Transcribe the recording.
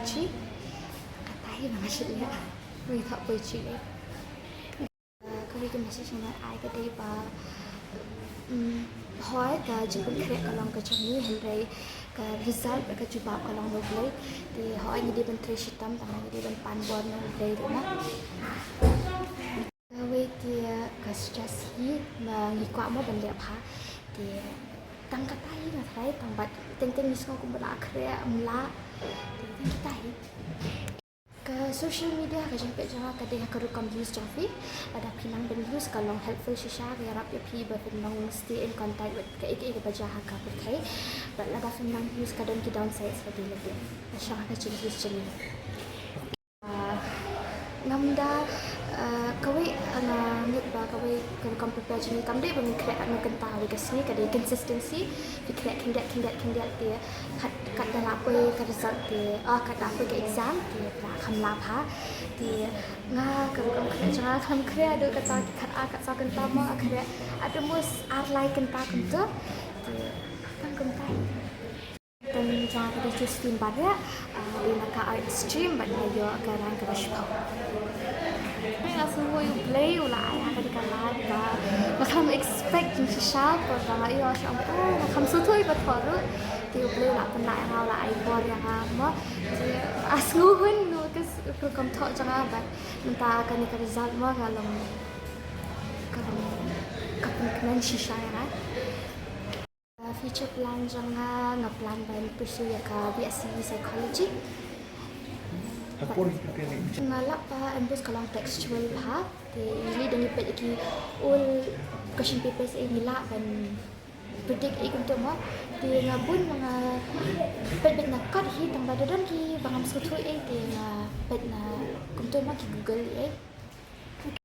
poetry. Katai là sự lẽ vì thọ poetry ấy. Có cái message này ai cái đây và hỏi cái chụp hình khỏe cái lòng cái trongนี้ hình đây cái result cái chụp bao cái lòng nộp lấy thì hỏi như đi bên tray sitam tama như đi bên pan bon nộp lấy đúng không? Vậy thì cái stress hi mà nghĩ quá mà bên đẹp ha thì tăng cái tay là thấy tăng bật tinh như sau cũng bật khỏe mla thì tăng cái tay ke social media ke jemput jangan ke dia kerekam views Jafi ada pinang ben views kalau helpful shisha ya rap ya pi ba pinang stay in contact with ke ke baca ka berkai but la ba pinang views kadang ki downside seperti lagi sha ka chin views chini ngamda kawai ana ngut ba kawai kerekam prepare chini kam dei bang create ana kenta we ke sini ke dia consistency we create kindat dia kat dalam apa ke result dia kat apa ke exam dia nak khamla pha dia nga kerekam create jangan kham create ada kata kat kat sa kenta ma create ada mus arlai kenta kuntu dia kan kenta dan jangan kita choose team pada di nak art stream pada yo akan ke bashpa Saya semua yang play ulah akan dikalah dah. Macam expect yang sharp pada ayo macam macam sutui betul. Dia play ulah pernah yang ulah iPod yang ama. Dia asnguhun nu kes program thok jangan bat. Mentah akan ni result mah kalau kapan shisha ya. Future plan jangan ngaplan ban pursue ya ka BSc psychology. Ngalap pa ambos kalau textual ha thì usually dengan pet lagi all question papers ini lah dan predict untuk mo thì ngabun mga pet na cut hi tang badadan ki bangam sutu thì pet na kumto ma ki Google